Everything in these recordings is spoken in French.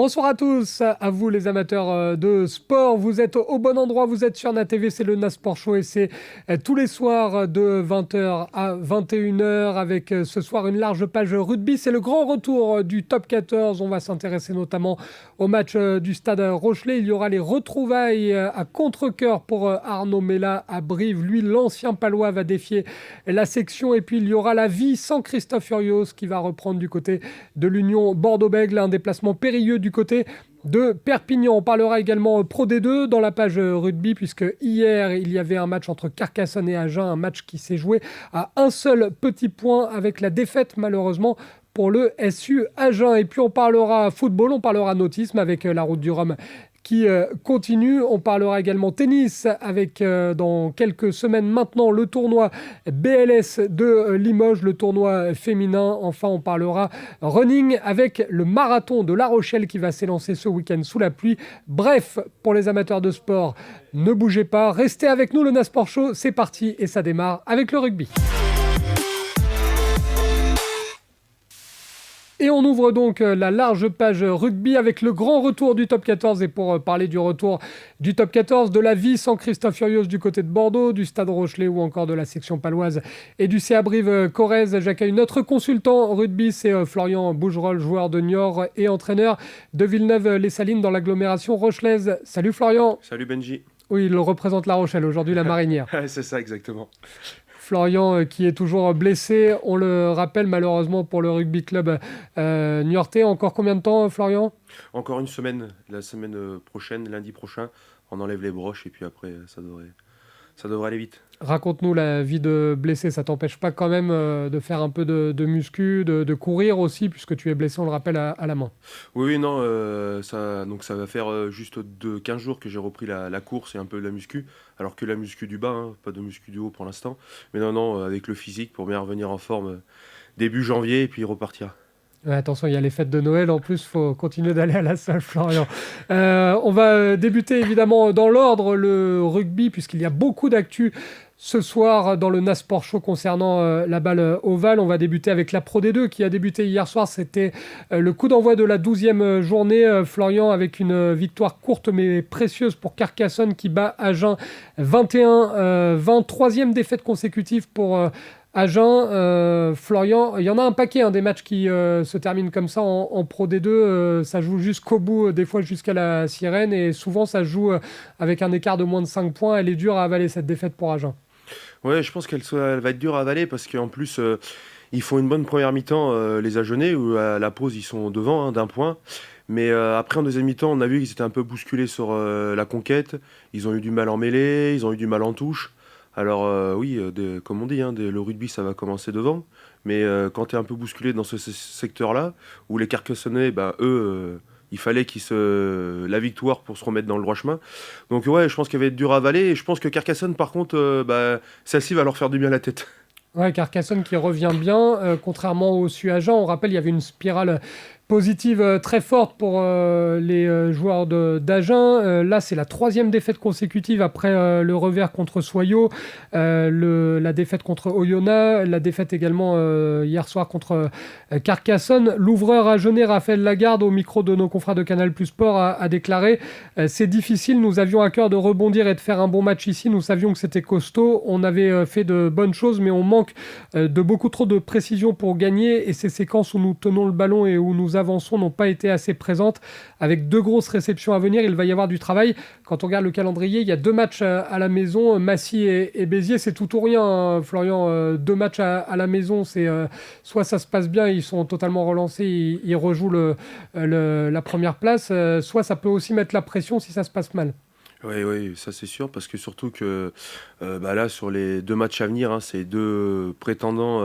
Bonsoir à tous, à vous les amateurs de sport. Vous êtes au bon endroit, vous êtes sur NATV, c'est le NASport Show et c'est tous les soirs de 20h à 21h avec ce soir une large page rugby. C'est le grand retour du top 14. On va s'intéresser notamment au match du Stade Rochelet. Il y aura les retrouvailles à contre-cœur pour Arnaud Mella à Brive. Lui, l'ancien Palois, va défier la section. Et puis il y aura la vie sans Christophe Furios qui va reprendre du côté de l'Union Bordeaux-Bègles, un déplacement périlleux du côté de Perpignan. On parlera également Pro D2 dans la page rugby, puisque hier, il y avait un match entre Carcassonne et Agen, un match qui s'est joué à un seul petit point avec la défaite, malheureusement, pour le SU Agen. Et puis on parlera football, on parlera nautisme avec la Route du Rhum qui continue. On parlera également tennis avec dans quelques semaines maintenant le tournoi BLS de Limoges, le tournoi féminin. Enfin, on parlera running avec le marathon de La Rochelle qui va s'élancer ce week-end sous la pluie. Bref, pour les amateurs de sport, ne bougez pas, restez avec nous, le NASport Show, c'est parti et ça démarre avec le rugby. Et on ouvre donc la large page rugby avec le grand retour du top 14. Et pour parler du retour du top 14, de la vie sans Christophe Furios du côté de Bordeaux, du Stade Rochelet ou encore de la section paloise et du CA Brive-Corrèze, j'accueille notre consultant rugby, c'est Florian Bougerolles, joueur de Niort et entraîneur de Villeneuve-les-Salines dans l'agglomération rochelaise. Salut Florian. Salut Benji. Oui, il représente La Rochelle, aujourd'hui la Marinière. C'est ça exactement. Florian qui est toujours blessé, on le rappelle malheureusement pour le rugby club niortais. Encore combien de temps Florian ? Encore une semaine, la semaine prochaine, lundi prochain, on enlève les broches et puis après ça devrait aller vite. Raconte-nous la vie de blessé, ça t'empêche pas quand même de faire un peu de muscu, de courir aussi, puisque tu es blessé, on le rappelle, à la main. Oui, non, ça va faire juste 15 jours que j'ai repris la course et un peu la muscu, alors que la muscu du bas, hein, pas de muscu du haut pour l'instant. Mais non, avec le physique pour bien revenir en forme début janvier et puis repartir. Ouais, attention, il y a les fêtes de Noël, en plus, il faut continuer d'aller à la salle, Florian. On va débuter évidemment dans l'ordre, le rugby, puisqu'il y a beaucoup d'actu ce soir dans le NASport Show concernant la balle ovale. On va débuter avec la Pro D2 qui a débuté hier soir. C'était le coup d'envoi de la 12e journée, Florian, avec une victoire courte mais précieuse pour Carcassonne qui bat Agen 21-20. 23e défaite consécutive pour Agen. Florian, il y en a un paquet des matchs qui se terminent comme ça en Pro D2. Ça joue jusqu'au bout, des fois jusqu'à la sirène, et souvent ça joue avec un écart de moins de 5 points. Elle est dure à avaler cette défaite pour Agen. Ouais, je pense qu'elle va être dure à avaler parce qu'en plus, ils font une bonne première mi-temps, les Agenais, où à la pause, ils sont devant d'un point. Mais après, en deuxième mi-temps, on a vu qu'ils étaient un peu bousculés sur la conquête. Ils ont eu du mal en mêlée, ils ont eu du mal en touche. Alors oui, comme on dit, le rugby, ça va commencer devant. Mais quand tu es un peu bousculé dans ce secteur-là, où les Carcassonnais, eux... il fallait la victoire pour se remettre dans le droit chemin. Donc ouais, je pense qu'elle va être dure à avaler. Et je pense que Carcassonne, par contre, celle-ci va leur faire du bien à la tête. Ouais, Carcassonne qui revient bien, contrairement au Agen. On rappelle, il y avait une spirale positive très forte pour les joueurs d'Agen. Là, c'est la 3e défaite consécutive après le revers contre Soyaux, la défaite contre Oyonnax, la défaite également hier soir contre Carcassonne. L'ouvreur agenais Raphaël Lagarde, au micro de nos confrères de Canal+ Sport, a déclaré c'est difficile, nous avions à cœur de rebondir et de faire un bon match ici. Nous savions que c'était costaud, on avait fait de bonnes choses, mais on manque de beaucoup trop de précision pour gagner, et ces séquences où nous tenons le ballon et où nous avançons n'ont pas été assez présentes. Avec 2 grosses réceptions à venir, il va y avoir du travail. Quand on regarde le calendrier, il y a 2 matchs à la maison, Massy et Béziers. C'est tout ou rien, Florian. 2 matchs à la maison, c'est soit ça se passe bien, ils sont totalement relancés, ils rejouent la première place, soit ça peut aussi mettre la pression si ça se passe mal. Oui, ça c'est sûr, parce que surtout que là, sur les 2 matchs à venir, c'est 2 prétendants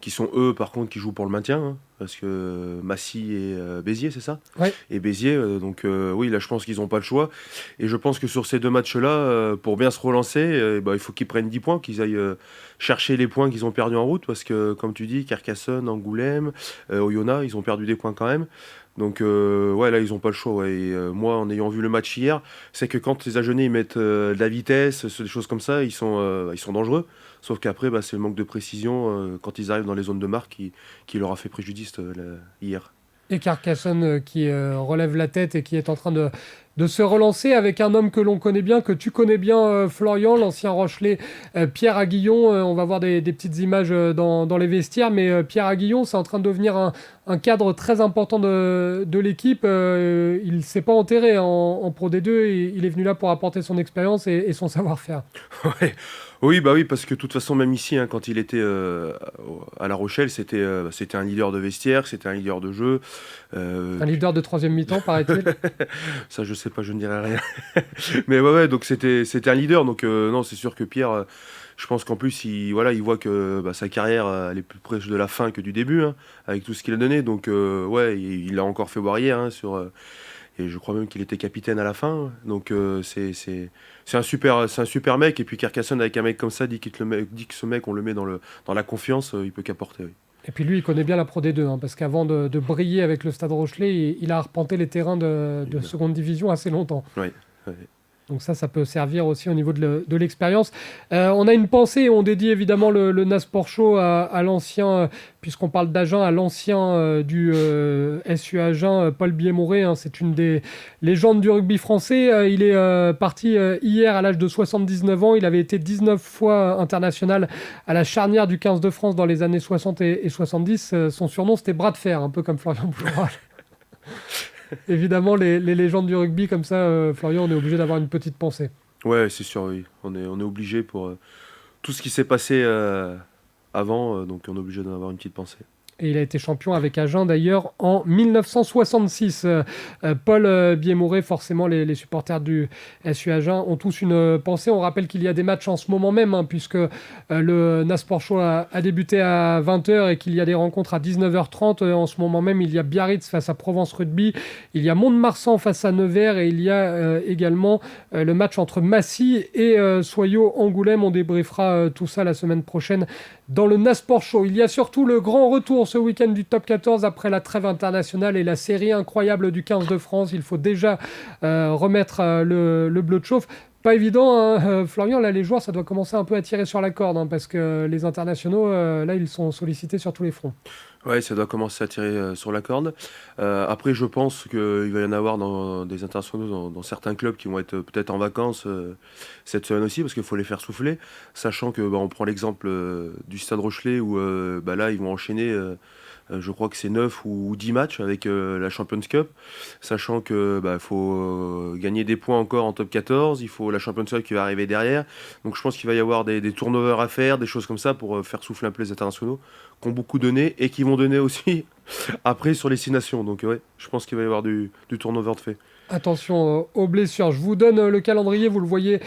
qui sont eux, par contre, qui jouent pour le maintien, parce que Massy et Béziers, c'est ça ? Ouais. Et Béziers, oui, là je pense qu'ils n'ont pas le choix. Et je pense que sur ces 2 matchs-là, pour bien se relancer, il faut qu'ils prennent 10 points, qu'ils aillent chercher les points qu'ils ont perdus en route, parce que, comme tu dis, Carcassonne, Angoulême, Oyonnax, ils ont perdu des points quand même. Donc là ils ont pas le choix, ouais. Et moi, en ayant vu le match hier, c'est que quand les Agenais ils mettent de la vitesse, des choses comme ça, ils sont dangereux. Sauf qu'après, c'est le manque de précision quand ils arrivent dans les zones de marque qui leur a fait préjudice hier. Et Carcassonne qui relève la tête et qui est en train de se relancer avec un homme que l'on connaît bien, que tu connais bien, Florian, l'ancien Rochelais, Pierre Aguillon. On va voir des petites images dans les vestiaires, mais Pierre Aguillon, c'est en train de devenir un cadre très important de l'équipe. Il ne s'est pas enterré en Pro D2, il est venu là pour apporter son expérience et son savoir-faire. Ouais. Oui, bah oui, parce que de toute façon, même ici, hein, quand il était à La Rochelle, c'était un leader de vestiaire, c'était un leader de jeu. Un leader de troisième mi-temps, paraît-il. Ça, je sais pas, je ne dirai rien. Mais ouais, donc c'était un leader. Donc non, c'est sûr que Pierre, je pense qu'en plus, il voit que sa carrière, elle est plus proche de la fin que du début, hein, avec tout ce qu'il a donné. Donc ouais, il l'a encore fait voir hier, hein, et je crois même qu'il était capitaine à la fin. Donc c'est un super mec. Et puis Carcassonne, avec un mec comme ça, dit que ce mec, on le met dans la confiance, il peut qu'apporter. Oui. Et puis lui, il connaît bien la Pro D2, hein, parce qu'avant de briller avec le Stade Rochelais, il a arpenté les terrains de seconde division assez longtemps. Oui. Oui. Donc ça peut servir aussi au niveau de l'expérience. On a une pensée, on dédie évidemment le Nasport Show à l'ancien, puisqu'on parle d'Agen, à l'ancien du SU Agen, Paul Biémoré. Hein, c'est une des légendes du rugby français. Il est parti hier à l'âge de 79 ans. Il avait été 19 fois international à la charnière du 15 de France dans les années 60 et 70. Son surnom, c'était Bras de fer, un peu comme Florian Boulard. Évidemment, les légendes du rugby comme ça, Florian, on est obligé d'avoir une petite pensée. Ouais, c'est sûr, oui. On est obligé pour tout ce qui s'est passé avant, donc on est obligé d'en avoir une petite pensée. Et il a été champion avec Agen d'ailleurs en 1966. Paul Biémoré, forcément les supporters du SU Agen ont tous une pensée. On rappelle qu'il y a des matchs en ce moment même, hein, puisque le Nasport Show a débuté à 20h et qu'il y a des rencontres à 19h30. En ce moment même, il y a Biarritz face à Provence Rugby, il y a Mont-de-Marsan face à Nevers et il y a également le match entre Massy et Soyaux Angoulême. On débriefera tout ça la semaine prochaine dans le Nasport Show. Il y a surtout le grand retour ce week-end du Top 14 après la trêve internationale et la série incroyable du 15 de France. Il faut déjà remettre le bleu de chauffe. Pas évident, hein, Florian, là les joueurs ça doit commencer un peu à tirer sur la corde, hein, parce que les internationaux, là ils sont sollicités sur tous les fronts. Ouais, ça doit commencer à tirer sur la corde. Après, je pense qu'il va y en avoir des internationaux dans certains clubs qui vont être peut-être en vacances cette semaine aussi, parce qu'il faut les faire souffler. Sachant que on prend l'exemple du Stade Rochelais où là, ils vont enchaîner, je crois que c'est 9 ou 10 matchs avec la Champions Cup. Sachant que faut gagner des points encore en top 14, il faut la Champions Cup qui va arriver derrière. Donc je pense qu'il va y avoir des turnovers à faire, des choses comme ça pour faire souffler un peu les internationaux qui ont beaucoup donné et qui vont donner aussi après sur les 6 nations. Donc ouais, je pense qu'il va y avoir du turnover de fait. Attention aux blessures. Je vous donne le calendrier, vous le voyez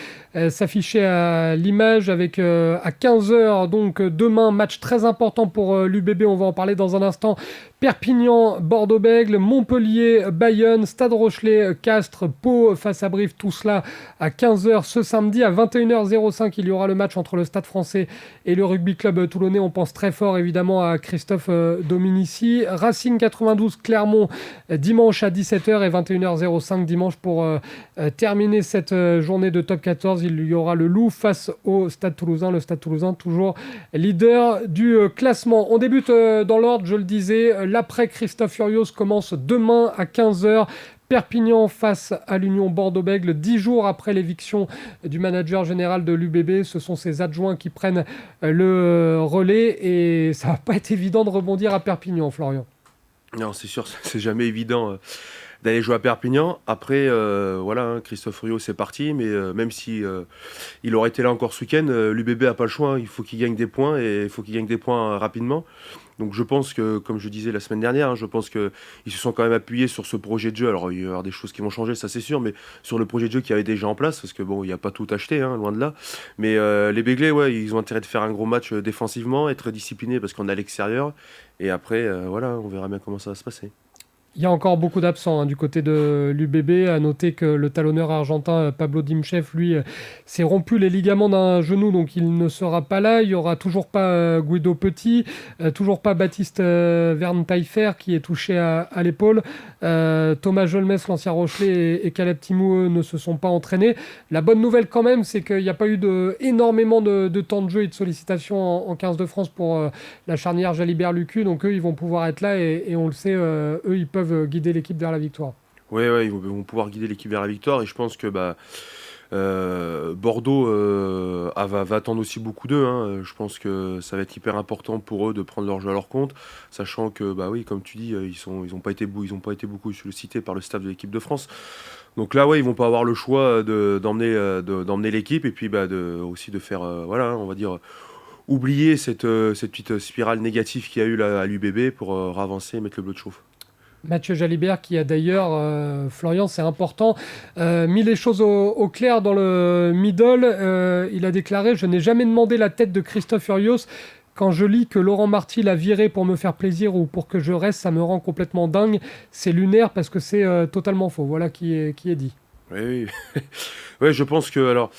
s'afficher à l'image avec à 15h, donc demain, match très important pour l'UBB, on va en parler dans un instant. Perpignan, Bordeaux-Bègles, Montpellier, Bayonne, Stade Rochelais, Castres, Pau face à Brive, tout cela à 15h ce samedi. À 21h05, il y aura le match entre le Stade français et le Rugby Club toulonnais. On pense très fort évidemment à Christophe Dominici. Racing 92, Clermont, dimanche à 17h et 21h05 dimanche pour terminer cette journée de top 14. Il y aura le Loup face au Stade Toulousain. Le Stade Toulousain toujours leader du classement. On débute dans l'ordre, je le disais. L'après Christophe Furios commence demain à 15h. Perpignan face à l'Union Bordeaux-Bègles, 10 jours après l'éviction du manager général de l'UBB. Ce sont ses adjoints qui prennent le relais et ça va pas être évident de rebondir à Perpignan, Florian. Non, c'est sûr, c'est jamais évident d'aller jouer à Perpignan. Après, voilà, hein, Christophe Furios c'est parti, mais même si il aurait été là encore ce week-end, l'UBB n'a pas le choix. Hein, il faut qu'il gagne des points et il faut qu'il gagne des points rapidement. Donc je pense que, comme je disais la semaine dernière, hein, je pense qu'ils se sont quand même appuyés sur ce projet de jeu. Alors il va y avoir des choses qui vont changer, ça c'est sûr, mais sur le projet de jeu qui avait déjà en place, parce que bon, il n'y a pas tout acheté, hein, loin de là. Mais les Béglés, ouais, ils ont intérêt de faire un gros match défensivement, être disciplinés parce qu'on est à l'extérieur. Et après, voilà, on verra bien comment ça va se passer. Il y a encore beaucoup d'absents du côté de l'UBB. À noter que le talonneur argentin Pablo Dimchev, lui, s'est rompu les ligaments d'un genou, donc il ne sera pas là. Il n'y aura toujours pas Guido Petit, toujours pas Baptiste Verne-Taillefer qui est touché à l'épaule. Thomas Jolmes, l'ancien Rochelais, et Caleb Timou, eux, ne se sont pas entraînés. La bonne nouvelle quand même, c'est qu'il n'y a pas eu énormément de temps de jeu et de sollicitations en 15 de France pour la charnière Jalibert-Lucu. Donc eux, ils vont pouvoir être là et on le sait, eux, ils peuvent guider l'équipe vers la victoire. Ouais, ouais, ils vont pouvoir guider l'équipe vers la victoire et je pense que Bordeaux va attendre aussi beaucoup d'eux, hein. Je pense que ça va être hyper important pour eux de prendre leur jeu à leur compte, sachant que bah oui, comme tu dis, ils ont pas été beaucoup sollicités par le staff de l'équipe de France. Donc là, ouais, ils vont pas avoir le choix d'emmener l'équipe et puis aussi de faire voilà, hein, on va dire oublier cette petite spirale négative qu'il y a eu là à l'UBB pour ravancer et mettre le bleu de chauffe. Mathieu Jalibert qui a d'ailleurs, Florian, c'est important, mis les choses au clair dans le middle. Il a déclaré: je n'ai jamais demandé la tête de Christophe Urios. Quand je lis que Laurent Marty l'a viré pour me faire plaisir ou pour que je reste, ça me rend complètement dingue. C'est lunaire parce que c'est totalement faux. Voilà qui est dit. Oui, oui. Ouais, je pense que alors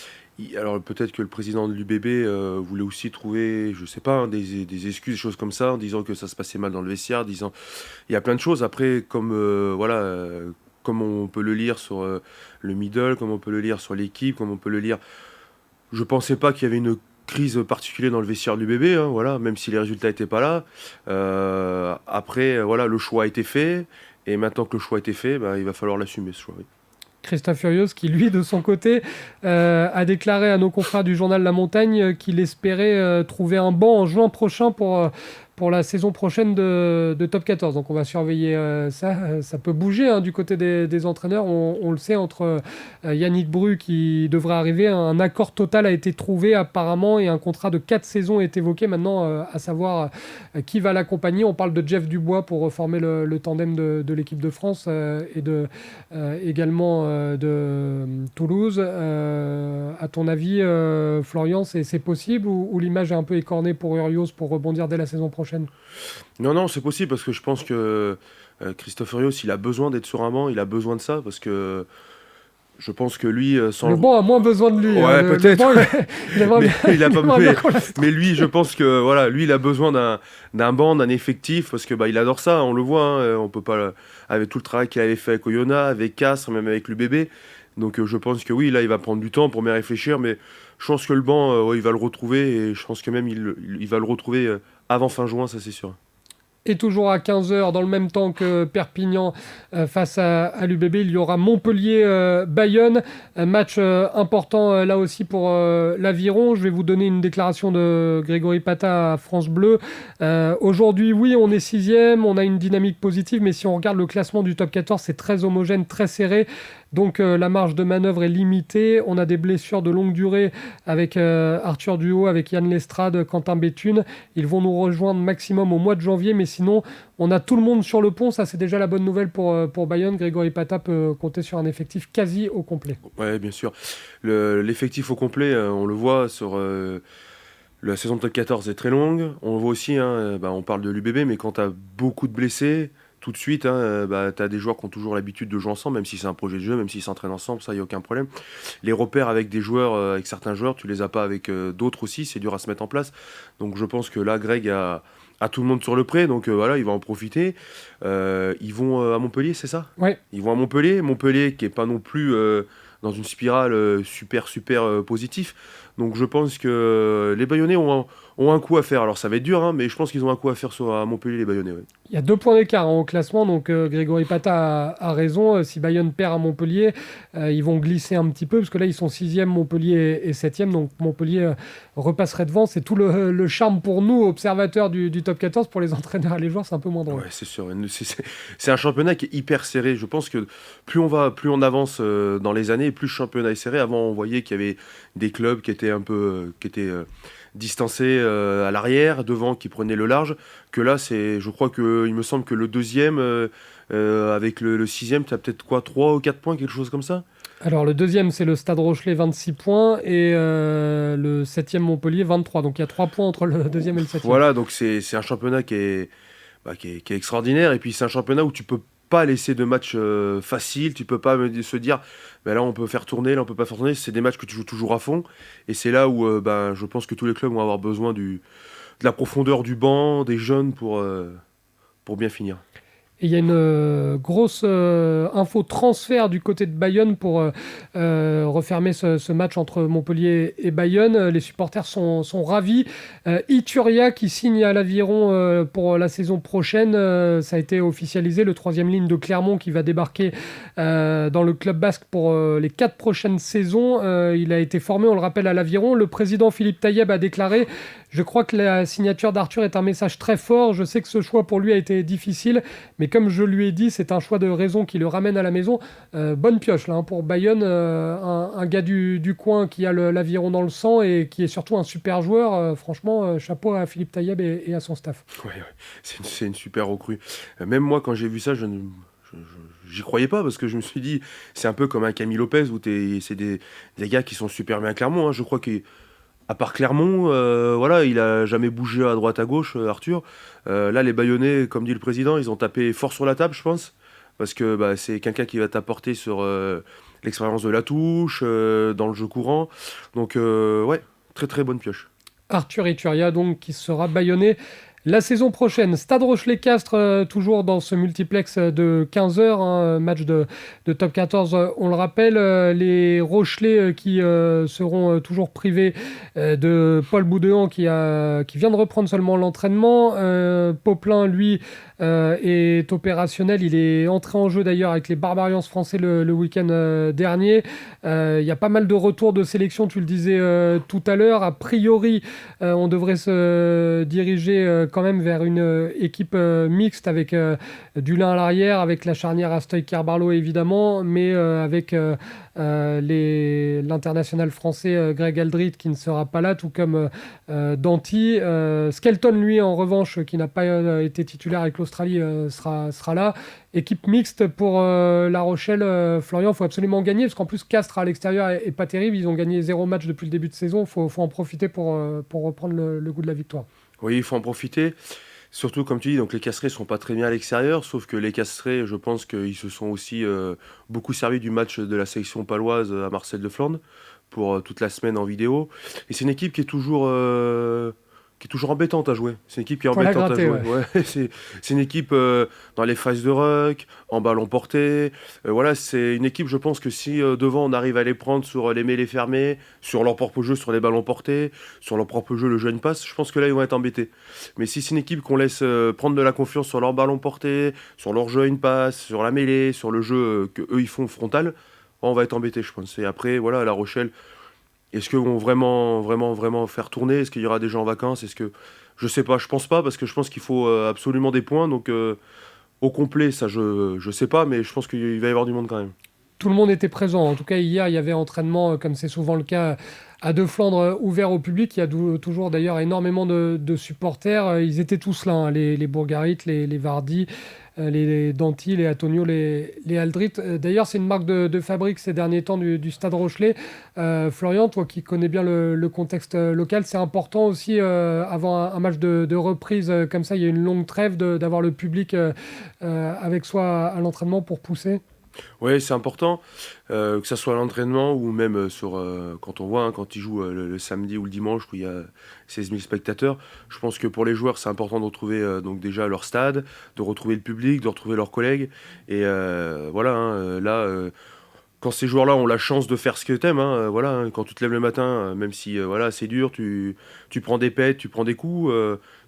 peut-être que le président de l'UBB voulait aussi trouver, je sais pas, hein, des excuses, des choses comme ça, en disant que ça se passait mal dans le vestiaire, disant il y a plein de choses. Après, comme on peut le lire sur le middle, comme on peut le lire sur l'équipe, comme on peut le lire, je pensais pas qu'il y avait une crise particulière dans le vestiaire de l'UBB, hein, voilà, même si les résultats étaient pas là. Après, voilà, le choix a été fait. Et maintenant que le choix a été fait, il va falloir l'assumer, ce choix. Oui. Christophe Furios, qui lui, de son côté, a déclaré à nos confrères du journal La Montagne qu'il espérait trouver un banc en juin prochain pour la saison prochaine de Top 14. Donc on va surveiller ça. Ça peut bouger du côté des entraîneurs. On le sait, entre Yannick Bru qui devrait arriver, un accord total a été trouvé apparemment et un contrat de 4 saisons est évoqué maintenant, à savoir qui va l'accompagner. On parle de Jeff Dubois pour reformer le tandem de l'équipe de France et également de Toulouse. À ton avis, Florian, c'est possible ou l'image est un peu écornée pour Urios pour rebondir dès la saison prochaine? Non, non, c'est possible parce que je pense que Christophe Furios, il a besoin d'être sur un banc, il a besoin de ça parce que je pense que lui, sans Le banc a moins besoin de lui. Ouais, Le peut-être. banc, il aimerait Mais bien, il a il pas aimerait bien mais, qu'on l'installe. mais lui, je pense que voilà, lui, il a besoin d'un banc, d'un effectif parce que il adore ça, on le voit, hein, on peut pas avec tout le travail qu'il avait fait avec Oyonnax, avec Castres, même avec l'UBB. Donc je pense que oui, là, il va prendre du temps pour bien réfléchir, mais je pense que le banc, ouais, il va le retrouver et je pense que même il va le retrouver avant fin juin, ça c'est sûr. Et toujours à 15 heures, dans le même temps que Perpignan face à l'UBB, il y aura Montpellier-Bayonne. Un match important là aussi pour l'Aviron. Je vais vous donner une déclaration de Grégory Pata à France Bleu. Aujourd'hui, oui, on est 6e, on a une dynamique positive, mais si on regarde le classement du top 14, c'est très homogène, très serré. Donc la marge de manœuvre est limitée. On a des blessures de longue durée avec Arthur Duhaut, avec Yann Lestrade, Quentin Béthune. Ils vont nous rejoindre maximum au mois de janvier, mais sinon, on a tout le monde sur le pont. Ça, c'est déjà la bonne nouvelle pour Bayonne. Grégory Pata peut compter sur un effectif quasi au complet. Ouais, bien sûr. L'effectif au complet, on le voit sur la saison de top 14 est très longue. On le voit aussi, hein, on parle de l'UBB, mais quand tu as beaucoup de blessés, tout de suite, hein, tu as des joueurs qui ont toujours l'habitude de jouer ensemble, même si c'est un projet de jeu, même s'ils s'entraînent ensemble, ça, il n'y a aucun problème. Les repères avec des joueurs, avec certains joueurs, tu les as pas avec d'autres aussi, c'est dur à se mettre en place. Donc je pense que là, Greg a tout le monde sur le pré, donc voilà, il va en profiter. Ils vont à Montpellier, c'est ça? Ouais. Ils vont à Montpellier qui est pas non plus dans une spirale super positif. Donc je pense que les Bayonnais ont un coup à faire. Alors ça va être dur, hein, mais je pense qu'ils ont un coup à faire à Montpellier, les Bayonnais. Ouais. Il y a 2 points d'écart au classement, donc Grégory Pata a raison. Si Bayonne perd à Montpellier, ils vont glisser un petit peu, parce que là, ils sont 6e, Montpellier est 7e, donc Montpellier repasserait devant. C'est tout le charme pour nous, observateurs du top 14. Pour les entraîneurs et les joueurs, c'est un peu moins drôle. Ouais, c'est sûr. C'est un championnat qui est hyper serré. Je pense que plus on avance dans les années, plus le championnat est serré. Avant, on voyait qu'il y avait des clubs qui étaient un peu distancés à l'arrière, devant, qui prenaient le large. Que là, je crois il me semble que le deuxième, avec le sixième, tu as peut-être 3 ou 4 points, quelque chose comme ça. Alors, le deuxième, c'est le Stade Rochelet, 26 points, et le 7e Montpellier, 23. Donc, il y a 3 points entre le deuxième et le 7e. Voilà, donc c'est un championnat qui est extraordinaire. Et puis, c'est un championnat où tu peux pas laisser de match facile. Tu peux pas se dire, ben là on peut faire tourner, là on peut pas faire tourner. C'est des matchs que tu joues toujours à fond. Et c'est là où ben, je pense que tous les clubs vont avoir besoin de la profondeur du banc, des jeunes pour bien finir. Et il y a une grosse info transfert du côté de Bayonne pour refermer ce match entre Montpellier et Bayonne. Les supporters sont ravis. Ituria qui signe à l'Aviron pour la saison prochaine. Ça a été officialisé. Le troisième ligne de Clermont qui va débarquer dans le club basque pour les 4 prochaines saisons. Il a été formé, on le rappelle, à l'Aviron. Le président Philippe Taïeb a déclaré: je crois que la signature d'Arthur est un message très fort. Je sais que ce choix pour lui a été difficile, mais comme je lui ai dit, c'est un choix de raison qui le ramène à la maison. Bonne pioche là, hein, pour Bayonne, un gars du coin qui a l'Aviron dans le sang et qui est surtout un super joueur. Franchement, chapeau à Philippe Taïeb et à son staff. Ouais, ouais. C'est une super recrue. Même moi, quand j'ai vu ça, j'y croyais pas parce que je me suis dit, c'est un peu comme un Camille Lopez où c'est des gars qui sont super bien à Clermont, hein. Je crois qu'à part Clermont, voilà, il a jamais bougé à droite à gauche, Arthur. Là, les Bayonnais, comme dit le président, ils ont tapé fort sur la table, je pense, parce que bah, c'est quelqu'un qui va t'apporter sur l'expérience de la touche, dans le jeu courant. Donc, ouais, très très bonne pioche. Arthur Ituria, donc, qui sera bayonnais la saison prochaine. Stade Rochelet-Castres, toujours dans ce multiplex de 15h, hein, match de top 14, on le rappelle. Les Rochelais qui seront toujours privés de Paul Boudéan qui vient de reprendre seulement l'entraînement. Poplin, lui, est opérationnel. Il est entré en jeu d'ailleurs avec les Barbarians français le week-end dernier. Il y a pas mal de retours de sélection, tu le disais tout à l'heure. A priori, on devrait se diriger quand même vers une équipe mixte avec Dulin à l'arrière, avec la charnière Astoy-Carbarlo évidemment, mais avec l'international français Greg Aldrit qui ne sera pas là, tout comme Danty. Skelton, lui, en revanche, qui n'a pas été titulaire avec l'Australie, sera là. Équipe mixte pour La Rochelle. Florian, il faut absolument gagner, parce qu'en plus, Castres à l'extérieur est pas terrible. Ils ont gagné 0 match depuis le début de saison. Il faut en profiter pour reprendre le goût de la victoire. Oui, il faut en profiter. Surtout, comme tu dis, donc les Castrés sont pas très bien à l'extérieur, sauf que les Castrés, je pense qu'ils se sont aussi beaucoup servis du match de la sélection paloise à Marcel de Flandre pour toute la semaine en vidéo. Et c'est une équipe qui est toujours embêtante à jouer. C'est une équipe qui est Faut la embêtante à gratter, jouer. ouais. Ouais, c'est une équipe dans les phases de ruck, en ballon porté. Voilà, c'est une équipe, je pense que si devant on arrive à les prendre sur les mêlées fermées, sur leur propre jeu, sur les ballons portés, sur leur propre jeu, le jeu une passe, je pense que là ils vont être embêtés. Mais si c'est une équipe qu'on laisse prendre de la confiance sur leur ballon porté, sur leur jeu une passe, sur la mêlée, sur le jeu que eux ils font frontal, on va être embêtés, je pense. Et après, voilà, La Rochelle. Est-ce qu'ils vont vraiment, vraiment, vraiment faire tourner? Est-ce qu'il y aura des gens en vacances? Je sais pas, je pense pas, parce que je pense qu'il faut absolument des points. Donc, au complet, ça, je sais pas, mais je pense qu'il va y avoir du monde quand même. Tout le monde était présent. En tout cas, hier, il y avait entraînement, comme c'est souvent le cas, à De Flandre, ouvert au public. Il y a toujours d'ailleurs énormément de supporters. Ils étaient tous là, hein, les Bourgarites, les Vardy, les Danty, les Antonio, les Aldrit. D'ailleurs, c'est une marque de fabrique ces derniers temps du Stade Rochelet. Florian, toi qui connais bien le contexte local, c'est important aussi avant un match de reprise comme ça, il y a une longue trêve d'avoir le public avec soi à l'entraînement pour pousser. Oui, c'est important, que ça soit à l'entraînement ou même quand on voit, hein, quand ils jouent le samedi ou le dimanche où il y a 16 000 spectateurs. Je pense que pour les joueurs, c'est important de retrouver donc déjà leur stade, de retrouver le public, de retrouver leurs collègues. Et voilà, hein, là, quand ces joueurs-là ont la chance de faire ce que t'aimes, hein, voilà, hein, quand tu te lèves le matin, même si voilà, c'est dur, tu prends des pètes, tu prends des coups,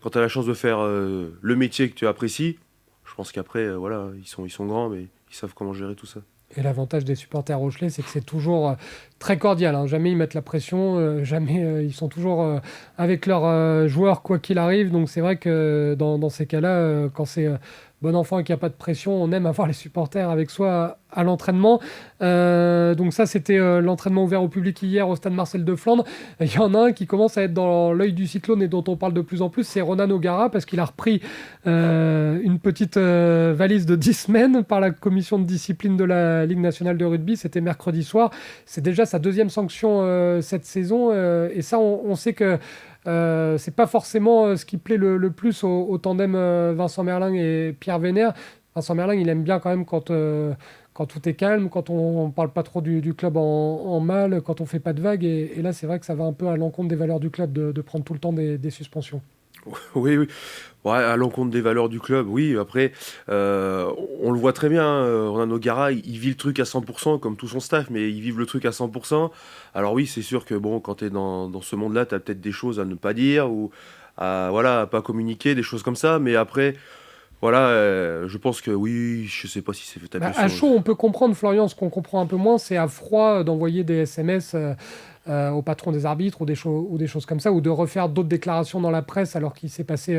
quand tu as la chance de faire le métier que tu apprécies, je pense qu'après, voilà, ils sont grands, mais ils savent comment gérer tout ça. Et l'avantage des supporters rochelais, c'est que c'est toujours très cordial, hein. Jamais ils mettent la pression, jamais ils sont toujours avec leurs joueurs quoi qu'il arrive. Donc c'est vrai que dans ces cas-là, quand c'est bon enfant et qu'il n'y a pas de pression, on aime avoir les supporters avec soi à l'entraînement. Donc ça, c'était l'entraînement ouvert au public hier au stade Marcel de Flandre. Il y en a un qui commence à être dans l'œil du cyclone et dont on parle de plus en plus, c'est Ronan O'Gara, parce qu'il a repris une petite valise de 10 semaines par la commission de discipline de la Ligue nationale de rugby. C'était mercredi soir. C'est déjà sa deuxième sanction cette saison. Et ça, on sait que c'est pas forcément ce qui plaît le plus au tandem Vincent Merlin et Pierre Vénère. Vincent Merlin, il aime bien quand même quand tout est calme, quand on ne parle pas trop du club en mal, quand on fait pas de vagues. Et là, c'est vrai que ça va un peu à l'encontre des valeurs du club de prendre tout le temps des suspensions. Oui, oui. Ouais, à l'encontre des valeurs du club, oui. Après, on le voit très bien, hein, Ronan O'Gara, il vit le truc à 100%, comme tout son staff, mais ils vivent le truc à 100%. Alors oui, c'est sûr que bon, quand tu es dans ce monde-là, tu as peut-être des choses à ne pas dire ou à pas communiquer, des choses comme ça. Mais après, voilà, je pense que oui, je sais pas si c'est fait Bah, taper à sur. chaud, on peut comprendre, Florian. Ce qu'on comprend un peu moins, c'est à froid d'envoyer des SMS au patron des arbitres ou des choses comme ça, ou de refaire d'autres déclarations dans la presse alors qu'il s'est passé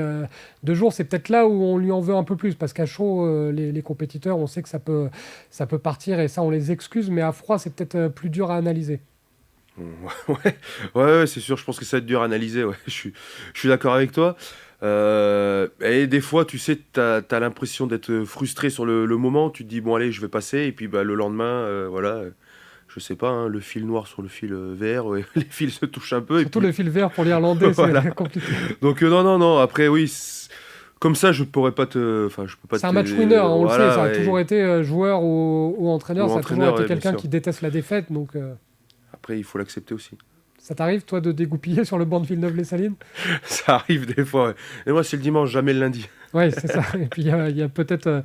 2 jours. C'est peut-être là où on lui en veut un peu plus, parce qu'à chaud, les compétiteurs, on sait que ça peut partir et ça, on les excuse, mais à froid, c'est peut-être plus dur à analyser. Ouais, ouais, c'est sûr, je pense que ça va être dur à analyser, ouais, je suis d'accord avec toi. Et des fois, tu sais, t'as l'impression d'être frustré sur le moment, tu te dis, bon, allez, je vais passer, et puis bah, le lendemain, voilà, je sais pas, hein, le fil noir sur le fil vert, ouais, les fils se touchent un peu, et Surtout puis le fil vert pour l'Irlandais, c'est voilà. compliqué. Donc, non, non, non, après, oui, comme ça, je pourrais pas te. Enfin, je peux pas C'est un te. match winner, hein, on le sait, Voilà, ça a toujours ouais, été joueur ou entraîneur, ou ça a toujours entraîneur, été ouais, bien quelqu'un sûr. qui déteste la défaite, donc Après, il faut l'accepter aussi. ça t'arrive, toi, de dégoupiller sur le banc de Villeneuve-les-Salines? Ça arrive des fois, ouais. Et moi, c'est le dimanche, jamais le lundi. Oui, c'est ça. Et puis, il y a peut-être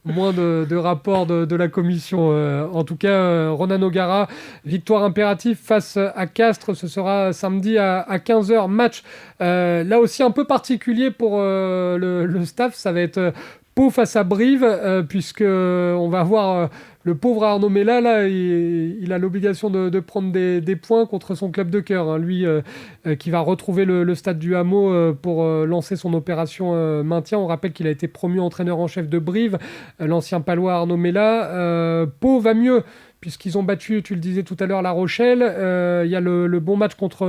moins de rapports de la commission. En tout cas, Ronan O'Gara, victoire impérative face à Castres. Ce sera samedi à 15h. Match là aussi un peu particulier pour le staff. Ça va être Pau face à Brive, puisque on va avoir le pauvre Arnaud Mella. Là, il a l'obligation de prendre des points contre son club de cœur, hein. Lui, qui va retrouver le stade du Hameau pour lancer son opération maintien. On rappelle qu'il a été promu entraîneur en chef de Brive, l'ancien palois Arnaud Mella. Pau va mieux, puisqu'ils ont battu, tu le disais tout à l'heure, La Rochelle. Il y a le bon match contre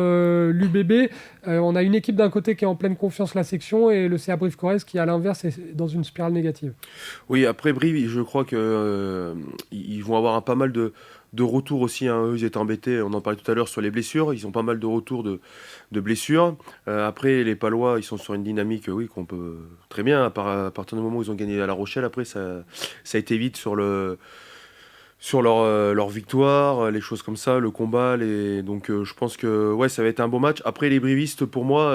l'UBB. On a une équipe d'un côté qui est en pleine confiance, la section, et le CA Brive-Corrèze qui, à l'inverse, est dans une spirale négative. Oui, après Brive, je crois que ils vont avoir pas mal de retours aussi, hein. Eux, ils étaient embêtés, on en parlait tout à l'heure sur les blessures. Ils ont pas mal de retours de blessures. Après, les Palois, ils sont sur une dynamique, oui, qu'on peut très bien. À partir du moment où ils ont gagné à La Rochelle, après, ça a été vite sur leur victoire, les choses comme ça, le combat. Donc, je pense que ouais, ça va être un bon match. Après, les Brivistes, pour moi.